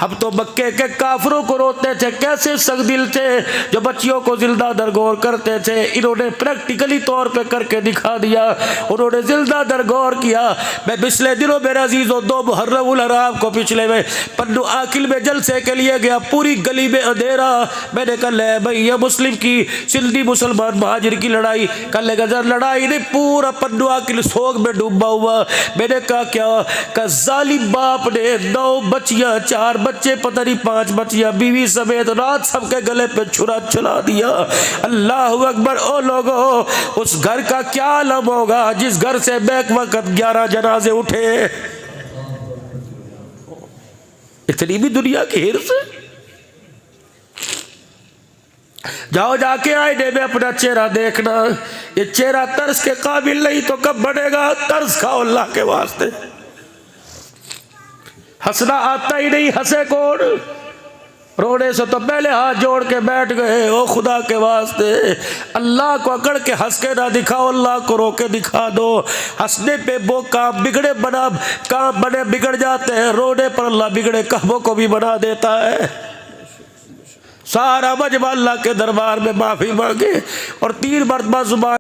हम तो मक्के के काफरों को रोते थे, कैसे सख्त-दिल थे जो बच्चियों को जिंदा दरगोर करते थे। इन्होंने प्रैक्टिकली तौर पे करके दिखा दिया, उन्होंने जिंदा दरगोर किया। मैं पिछले दिनों मेरे अजीजों 2 मुहर्रमुल हराम को पिछले में पन्नू आकिल में जलसे के लिए गया, पूरी गली में अंधेरा। मैंने कहा भैया मुस्लिम की सिंधी मुसलमान महाजिर की लड़ाई, कल गजर लड़ाई नहीं, पूरा पन्नू आकिल सोग में डूबा हुआ। मैंने कहा क्या जालिम बाप ने 9 बच्चियां, 4 बच्चे, पता नहीं 5 बच्चियां, बीवी समेत रात सबके गले पे छुरा चला दिया। अल्लाह अकबर। ओ लोगों, उस घर का क्या आलम होगा जिस घर से बैक वक्त 11 जनाजे उठे। इतनी भी दुनिया की हिर्स। जाओ जाके आईने में अपना चेहरा देखना, ये चेहरा तरस के काबिल नहीं तो कब बनेगा। तरस खाओ अल्लाह के वास्ते। हंसना आता ही नहीं, हंसे कौन। रोने से तो पहले हाथ जोड़ के बैठ गए। ओ खुदा के वास्ते अल्लाह को अकड़ के हंस के ना दिखाओ, अल्लाह को रो के दिखा दो। हंसने पे वो काम बिगड़े बना, काम बने बिगड़ जाते हैं, रोने पर अल्लाह बिगड़े कामों को भी बना देता है। सारा मजमा अल्लाह के दरबार में माफी मांगे और 3 मरतबा जुबान